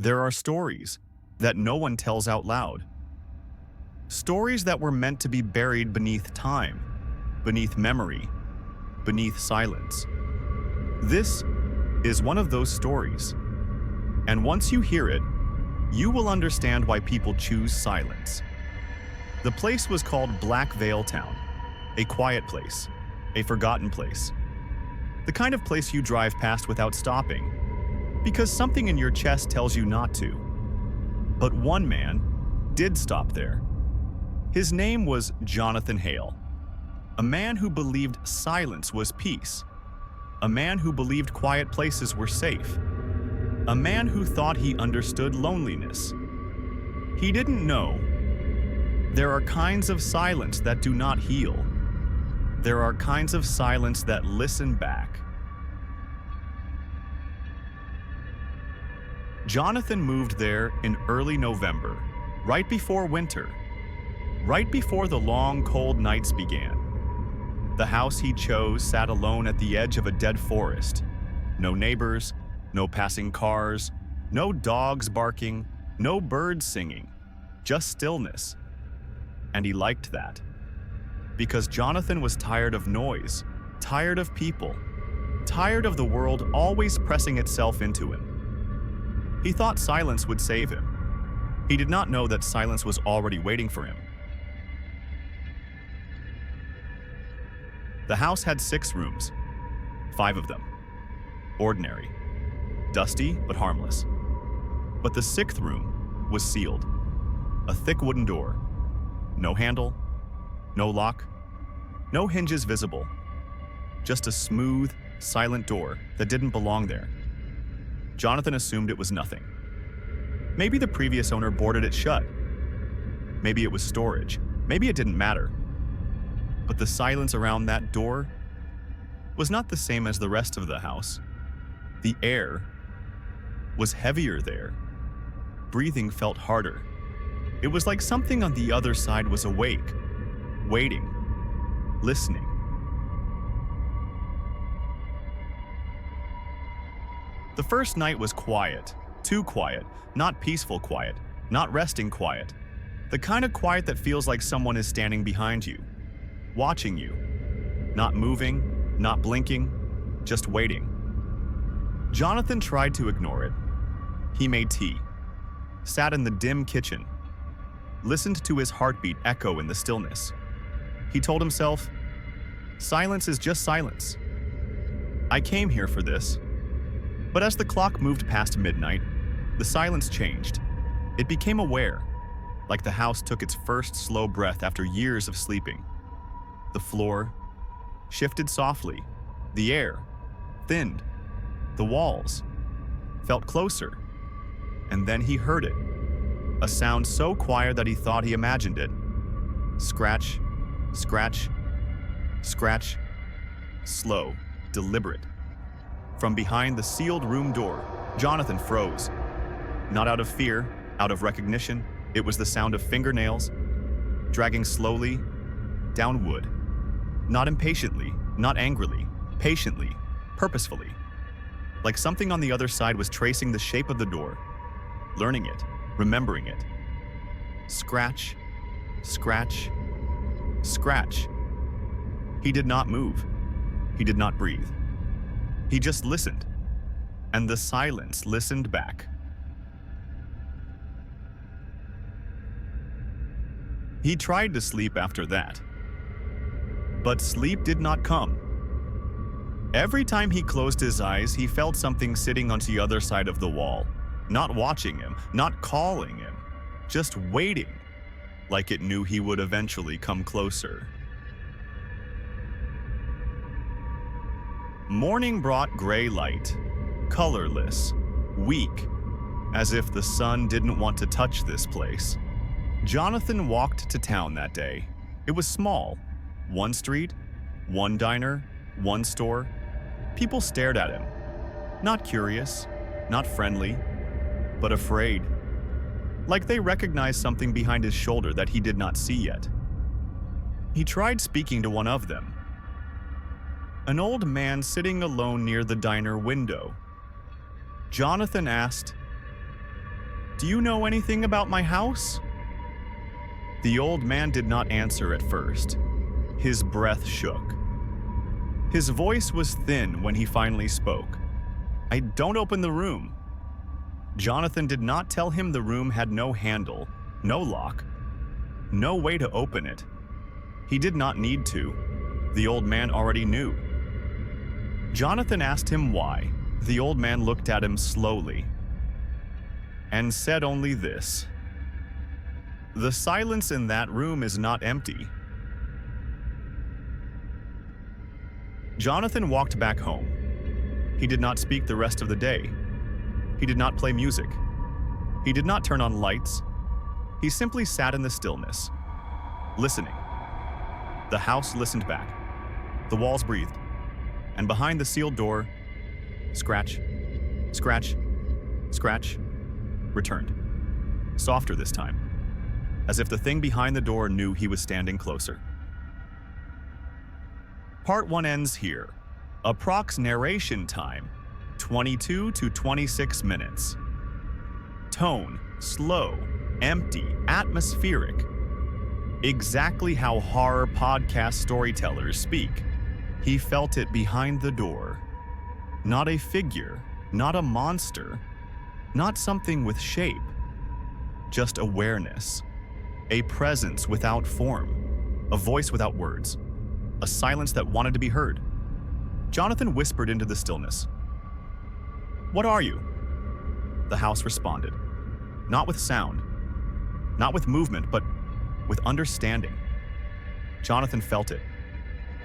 There are stories that no one tells out loud. Stories that were meant to be buried beneath time, beneath memory, beneath silence. This is one of those stories. And once you hear it, you will understand why people choose silence. The place was called Black Veil Town, a quiet place, a forgotten place. The kind of place you drive past without stopping, because something in your chest tells you not to. But one man did stop there. His name was Jonathan Hale, a man who believed silence was peace, a man who believed quiet places were safe, a man who thought he understood loneliness. He didn't know. There are kinds of silence that do not heal. There are kinds of silence that listen back. Jonathan moved there in early November, right before winter, right before the long, cold nights began. The house he chose sat alone at the edge of a dead forest. No neighbors, no passing cars, no dogs barking, no birds singing, just stillness. And he liked that. Because Jonathan was tired of noise, tired of people, tired of the world always pressing itself into him. He thought silence would save him. He did not know that silence was already waiting for him. The house had 6 rooms, 5 of them. Ordinary, dusty but harmless. But the 6th room was sealed. A thick wooden door. No handle, no lock, no hinges visible. Just a smooth, silent door that didn't belong there. Jonathan assumed it was nothing. Maybe the previous owner boarded it shut. Maybe it was storage. Maybe it didn't matter. But the silence around that door was not the same as the rest of the house. The air was heavier there. Breathing felt harder. It was like something on the other side was awake, waiting, listening. The first night was quiet, too quiet, not peaceful quiet, not resting quiet. The kind of quiet that feels like someone is standing behind you, watching you, not moving, not blinking, just waiting. Jonathan tried to ignore it. He made tea, sat in the dim kitchen, listened to his heartbeat echo in the stillness. He told himself, silence is just silence. I came here for this. But as the clock moved past midnight, the silence changed. It became aware, like the house took its first slow breath after years of sleeping. The floor shifted softly. The air thinned. The walls felt closer. And then he heard it. A sound so quiet that he thought he imagined it. Scratch, scratch, scratch. Slow, deliberate. From behind the sealed room door, Jonathan froze. Not out of fear, out of recognition. It was the sound of fingernails, dragging slowly down wood. Not impatiently, not angrily, patiently, purposefully. Like something on the other side was tracing the shape of the door, learning it, remembering it. Scratch, scratch, scratch. He did not move. He did not breathe. He just listened, and the silence listened back. He tried to sleep after that, but sleep did not come. Every time he closed his eyes, he felt something sitting on the other side of the wall, not watching him, not calling him, just waiting, like it knew he would eventually come closer. Morning brought gray light, colorless, weak, as if the sun didn't want to touch this place. Jonathan walked to town that day. It was small. One street, one diner, one store. People stared at him. Not curious, not friendly, but afraid. Like they recognized something behind his shoulder that he did not see yet. He tried speaking to one of them. An old man sitting alone near the diner window. Jonathan asked, "Do you know anything about my house?" The old man did not answer at first. His breath shook. His voice was thin when he finally spoke. "I don't open the room." Jonathan did not tell him the room had no handle, no lock, no way to open it. He did not need to. The old man already knew. Jonathan asked him why. The old man looked at him slowly and said only this: "The silence in that room is not empty." Jonathan walked back home. He did not speak the rest of the day. He did not play music. He did not turn on lights. He simply sat in the stillness, listening. The house listened back. The walls breathed. And behind the sealed door, scratch, scratch, scratch, returned. Softer this time, as if the thing behind the door knew he was standing closer. Part 1 ends here. Approx narration time, 22 to 26 minutes. Tone, slow, empty, atmospheric. Exactly how horror podcast storytellers speak. He felt it behind the door. Not a figure, not a monster, not something with shape. Just awareness. A presence without form. A voice without words. A silence that wanted to be heard. Jonathan whispered into the stillness. "What are you?" The house responded. Not with sound. Not with movement, but with understanding. Jonathan felt it.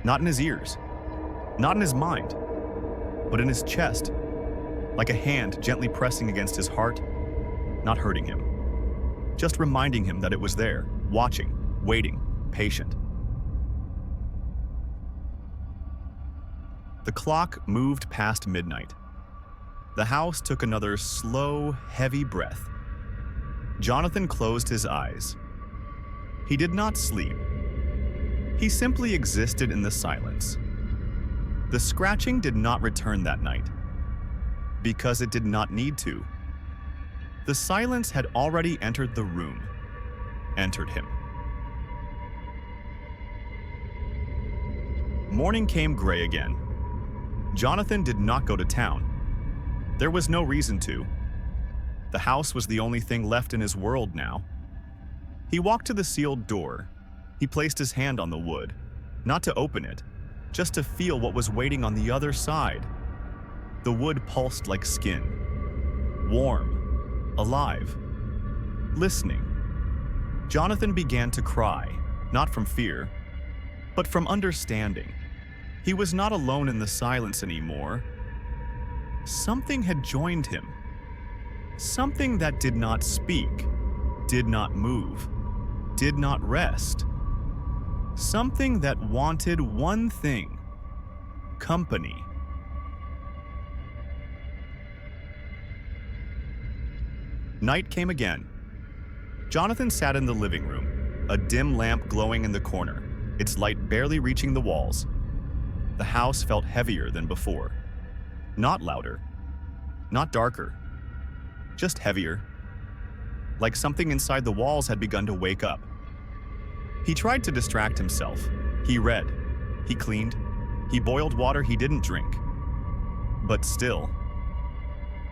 Not in his ears. Not in his mind. But in his chest. Like a hand gently pressing against his heart, not hurting him. Just reminding him that it was there, watching, waiting, patient. The clock moved past midnight. The house took another slow, heavy breath. Jonathan closed his eyes. He did not sleep. He simply existed in the silence. The scratching did not return that night, because it did not need to. The silence had already entered the room, entered him. Morning came gray again. Jonathan did not go to town. There was no reason to. The house was the only thing left in his world now. He walked to the sealed door. He placed his hand on the wood, not to open it, just to feel what was waiting on the other side. The wood pulsed like skin, warm, alive, listening. Jonathan began to cry, not from fear, but from understanding. He was not alone in the silence anymore. Something had joined him. Something that did not speak, did not move, did not rest. Something that wanted one thing: company. Night came again. Jonathan sat in the living room, a dim lamp glowing in the corner, its light barely reaching the walls. The house felt heavier than before. Not louder, not darker, just heavier. Like something inside the walls had begun to wake up. He tried to distract himself. He read, he cleaned, he boiled water he didn't drink. But still,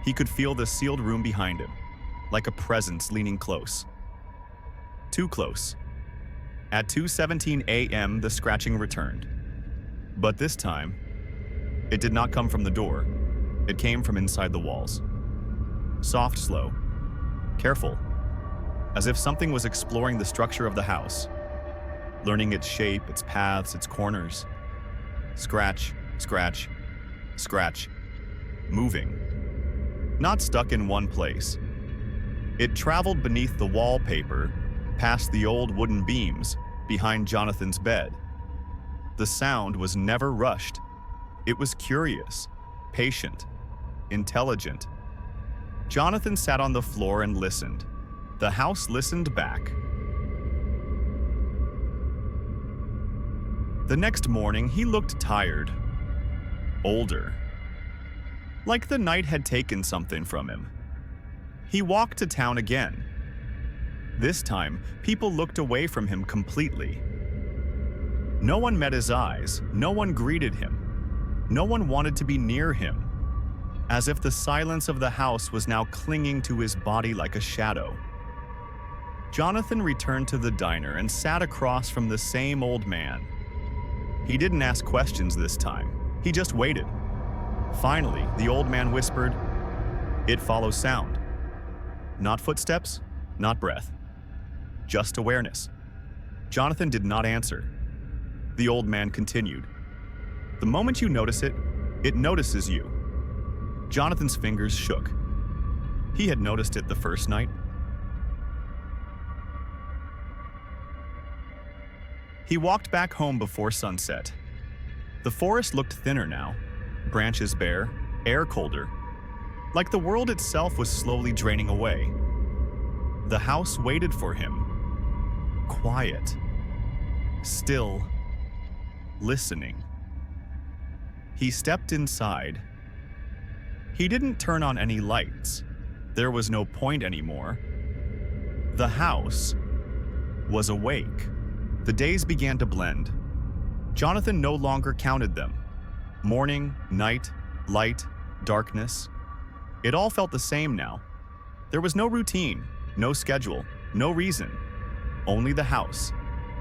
he could feel the sealed room behind him, like a presence leaning close. Too close. At 2:17 a.m., the scratching returned. But this time, it did not come from the door. It came from inside the walls. Soft, slow, careful, as if something was exploring the structure of the house, learning its shape, its paths, its corners. Scratch, scratch, scratch, moving. Not stuck in one place. It traveled beneath the wallpaper, past the old wooden beams, behind Jonathan's bed. The sound was never rushed. It was curious, patient, intelligent. Jonathan sat on the floor and listened. The house listened back. The next morning, he looked tired, older, like the night had taken something from him. He walked to town again. This time, people looked away from him completely. No one met his eyes, no one greeted him. No one wanted to be near him, as if the silence of the house was now clinging to his body like a shadow. Jonathan returned to the diner and sat across from the same old man. He didn't ask questions this time, he just waited. Finally, the old man whispered, "It follows sound. Not footsteps, not breath. Just awareness." Jonathan did not answer. The old man continued, "The moment you notice it, it notices you." Jonathan's fingers shook. He had noticed it the first night. He walked back home before sunset. The forest looked thinner now, branches bare, air colder, like the world itself was slowly draining away. The house waited for him, quiet, still, listening. He stepped inside. He didn't turn on any lights. There was no point anymore. The house was awake. The days began to blend. Jonathan no longer counted them. Morning, night, light, darkness. It all felt the same now. There was no routine, no schedule, no reason. Only the house,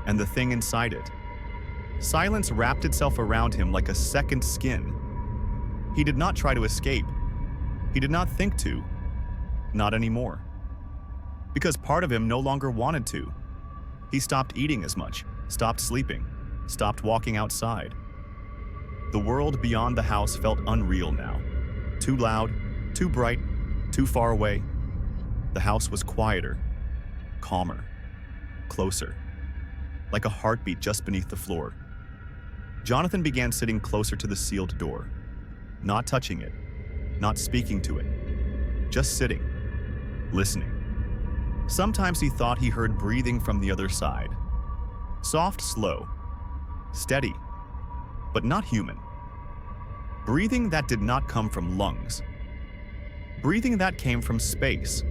and the thing inside it. Silence wrapped itself around him like a second skin. He did not try to escape. He did not think to. Not anymore. Because part of him no longer wanted to. He stopped eating as much, stopped sleeping, stopped walking outside. The world beyond the house felt unreal now. Too loud, too bright, too far away. The house was quieter, calmer, closer, like a heartbeat just beneath the floor. Jonathan began sitting closer to the sealed door, not touching it, not speaking to it, just sitting, listening. Sometimes he thought he heard breathing from the other side. Soft, slow, steady, but not human. Breathing that did not come from lungs. Breathing that came from space,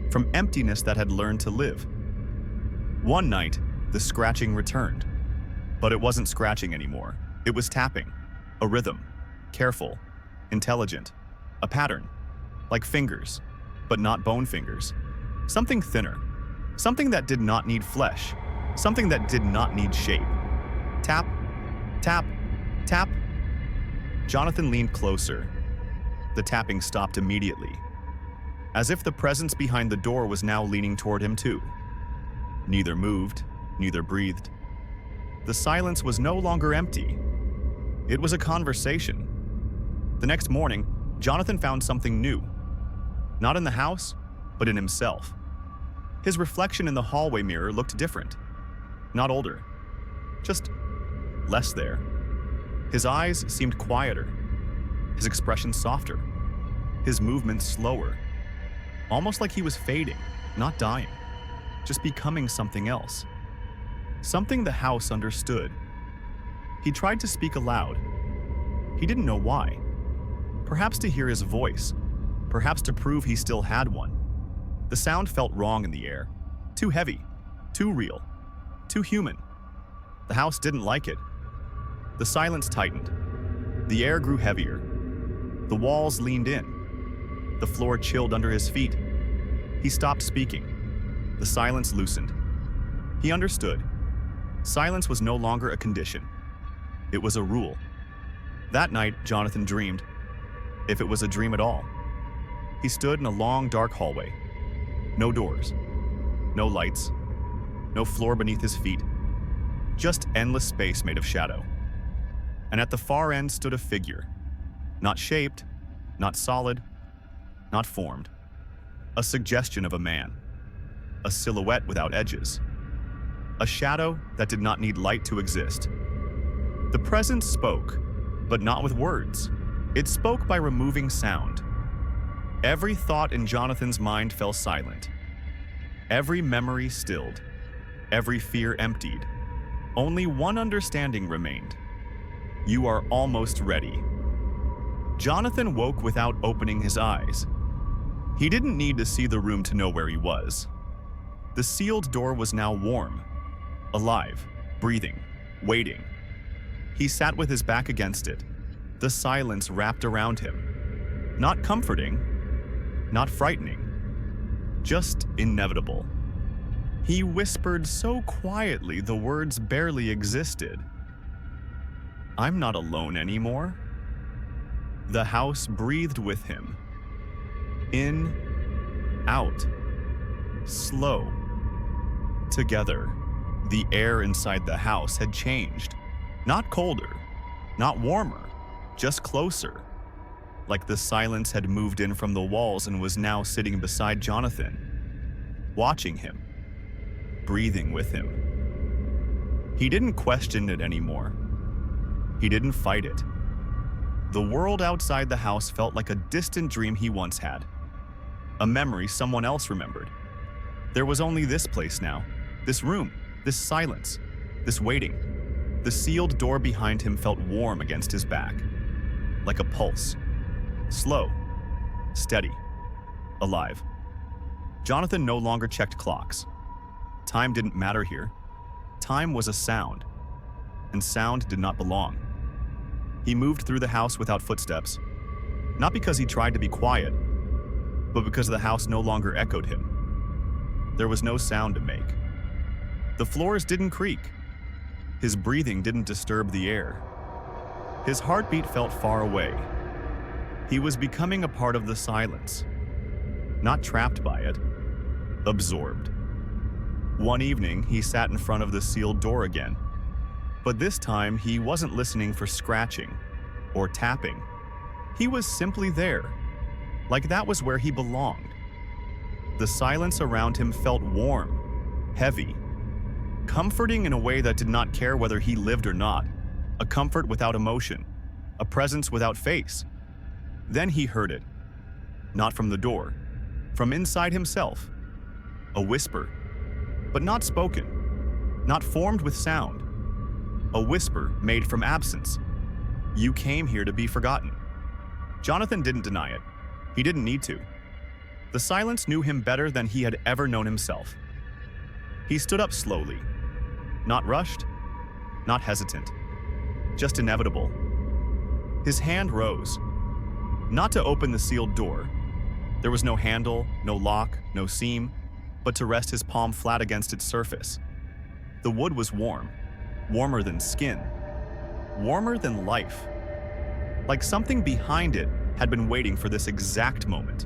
from emptiness that had learned to live. One night, the scratching returned. But it wasn't scratching anymore. It was tapping, a rhythm, careful, intelligent, a pattern, like fingers, but not bone fingers. Something thinner, something that did not need flesh, something that did not need shape. Tap, tap, tap. Jonathan leaned closer. The tapping stopped immediately, as if the presence behind the door was now leaning toward him too. Neither moved, neither breathed. The silence was no longer empty. It was a conversation. The next morning, Jonathan found something new. Not in the house, but in himself. His reflection in the hallway mirror looked different. Not older, just less there. His eyes seemed quieter, his expression softer, his movements slower. Almost like he was fading, not dying, just becoming something else. Something the house understood. He tried to speak aloud. He didn't know why. Perhaps to hear his voice, perhaps to prove he still had one. The sound felt wrong in the air. Too heavy, too real, too human. The house didn't like it. The silence tightened. The air grew heavier. The walls leaned in. The floor chilled under his feet. He stopped speaking. The silence loosened. He understood. Silence was no longer a condition. It was a rule. That night, Jonathan dreamed, if it was a dream at all. He stood in a long, dark hallway. No doors, no lights, no floor beneath his feet, just endless space made of shadow. And at the far end stood a figure, not shaped, not solid, not formed. A suggestion of a man, a silhouette without edges, a shadow that did not need light to exist. The presence spoke, but not with words. It spoke by removing sound. Every thought in Jonathan's mind fell silent. Every memory stilled. Every fear emptied. Only one understanding remained. You are almost ready. Jonathan woke without opening his eyes. He didn't need to see the room to know where he was. The sealed door was now warm, alive, breathing, waiting. He sat with his back against it, the silence wrapped around him. Not comforting, not frightening, just inevitable. He whispered so quietly the words barely existed. "I'm not alone anymore." The house breathed with him. In, out, slow. Together, the air inside the house had changed. Not colder, not warmer, just closer. Like the silence had moved in from the walls and was now sitting beside Jonathan, watching him, breathing with him. He didn't question it anymore. He didn't fight it. The world outside the house felt like a distant dream he once had, a memory someone else remembered. There was only this place now, this room, this silence, this waiting. The sealed door behind him felt warm against his back, like a pulse, slow, steady, alive. Jonathan no longer checked clocks. Time didn't matter here. Time was a sound, and sound did not belong. He moved through the house without footsteps, not because he tried to be quiet, but because the house no longer echoed him. There was no sound to make. The floors didn't creak. His breathing didn't disturb the air. His heartbeat felt far away. He was becoming a part of the silence, not trapped by it, absorbed. One evening, he sat in front of the sealed door again. But this time, he wasn't listening for scratching or tapping. He was simply there, like that was where he belonged. The silence around him felt warm, heavy, comforting in a way that did not care whether he lived or not, a comfort without emotion, a presence without face. Then he heard it, not from the door, from inside himself, a whisper, but not spoken, not formed with sound. A whisper made from absence. "You came here to be forgotten." Jonathan didn't deny it. He didn't need to. The silence knew him better than he had ever known himself. He stood up slowly, not rushed, not hesitant, just inevitable. His hand rose, not to open the sealed door. There was no handle, no lock, no seam, but to rest his palm flat against its surface. The wood was warm. Warmer than skin, warmer than life. Like something behind it had been waiting for this exact moment.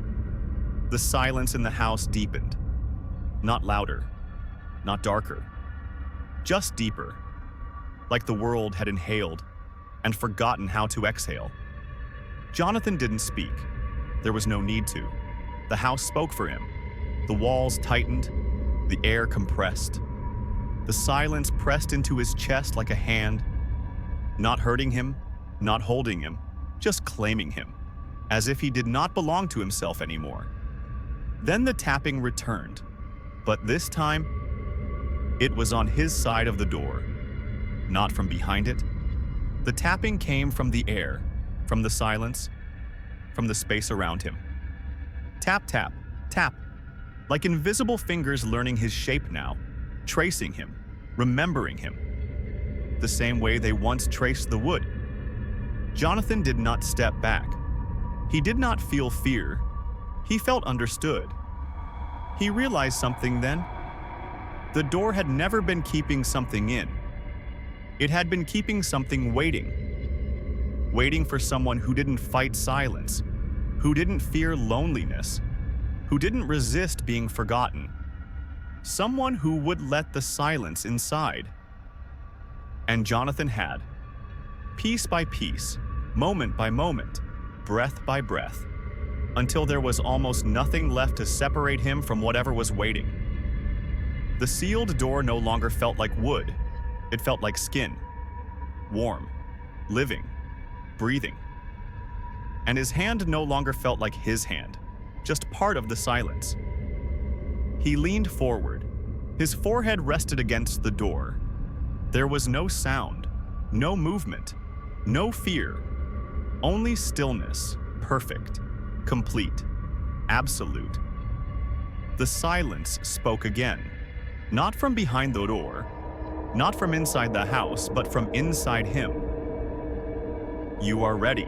The silence in the house deepened. Not louder, not darker, just deeper. Like the world had inhaled and forgotten how to exhale. Jonathan didn't speak. There was no need to. The house spoke for him. The walls tightened, the air compressed. The silence pressed into his chest like a hand, not hurting him, not holding him, just claiming him, as if he did not belong to himself anymore. Then the tapping returned, but this time, it was on his side of the door, not from behind it. The tapping came from the air, from the silence, from the space around him. Tap, tap, tap, like invisible fingers learning his shape now, tracing him, remembering him, the same way they once traced the wood. Jonathan did not step back. He did not feel fear. He felt understood. He realized something then. The door had never been keeping something in. It had been keeping something waiting. Waiting for someone who didn't fight silence, who didn't fear loneliness, who didn't resist being forgotten. Someone who would let the silence inside. And Jonathan had. Piece by piece, moment by moment, breath by breath, until there was almost nothing left to separate him from whatever was waiting. The sealed door no longer felt like wood. It felt like skin. Warm, living, breathing. And his hand no longer felt like his hand, just part of the silence. He leaned forward. His forehead rested against the door. There was no sound, no movement, no fear, only stillness, perfect, complete, absolute. The silence spoke again, not from behind the door, not from inside the house, but from inside him. "You are ready."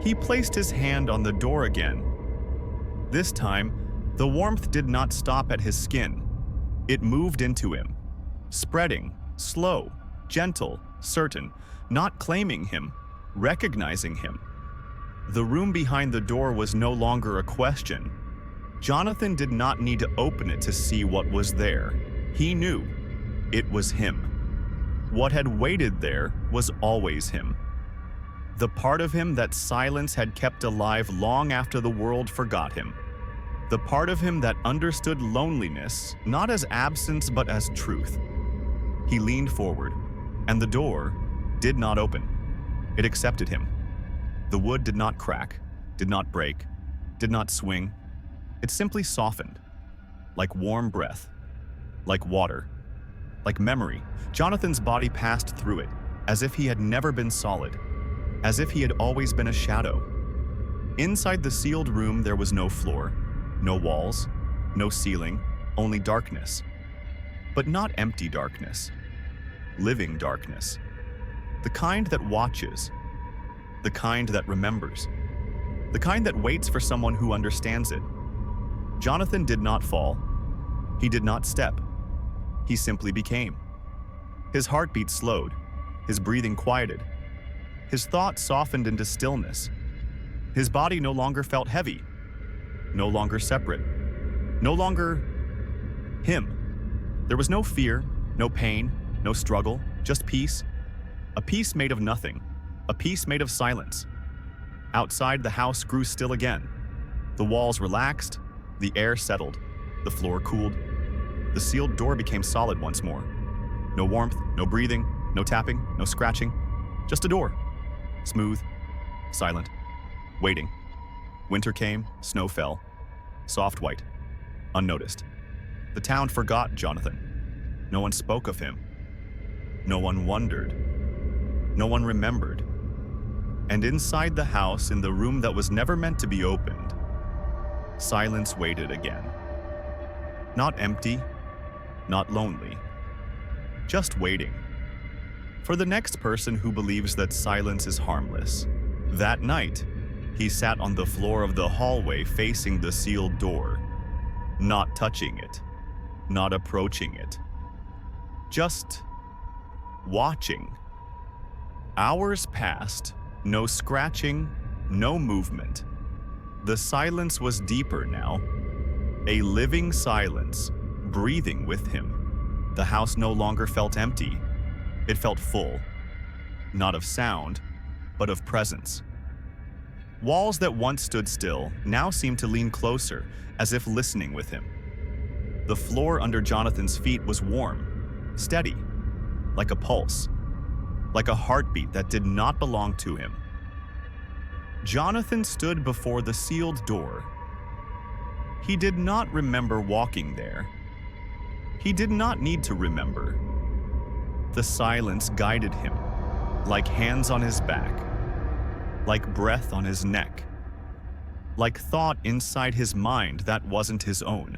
He placed his hand on the door again. This time, the warmth did not stop at his skin. It moved into him, spreading, slow, gentle, certain, not claiming him, recognizing him. The room behind the door was no longer a question. Jonathan did not need to open it to see what was there. He knew it was him. What had waited there was always him. The part of him that silence had kept alive long after the world forgot him. The part of him that understood loneliness not as absence but as truth. He leaned forward, and the door did not open. It accepted him. The wood did not crack, did not break, did not swing. It simply softened, like warm breath, like water, like memory. Jonathan's body passed through it, as if he had never been solid, as if he had always been a shadow. Inside the sealed room there was no floor, no walls, no ceiling, only darkness. But not empty darkness, living darkness. The kind that watches, the kind that remembers, the kind that waits for someone who understands it. Jonathan did not fall. He did not step. He simply became. His heartbeat slowed, his breathing quieted. His thoughts softened into stillness. His body no longer felt heavy, no longer separate, no longer him. There was no fear, no pain, no struggle, just peace. A peace made of nothing, a peace made of silence. Outside, the house grew still again. The walls relaxed, the air settled, the floor cooled. The sealed door became solid once more. No warmth, no breathing, no tapping, no scratching. Just a door. Smooth, silent, waiting. Winter came, snow fell. Soft white, unnoticed. The town forgot Jonathan. No one spoke of him. No one wondered. No one remembered. And inside the house, in the room that was never meant to be opened, silence waited again. Not empty, not lonely, just waiting. For the next person who believes that silence is harmless. That night, he sat on the floor of the hallway facing the sealed door, not touching it, not approaching it, just watching. Hours passed, no scratching, no movement. The silence was deeper now, a living silence, breathing with him. The house no longer felt empty. It felt full, not of sound, but of presence. Walls that once stood still now seemed to lean closer, as if listening with him. The floor under Jonathan's feet was warm, steady, like a pulse, like a heartbeat that did not belong to him. Jonathan stood before the sealed door. He did not remember walking there. He did not need to remember. The silence guided him, like hands on his back, like breath on his neck, like thought inside his mind that wasn't his own.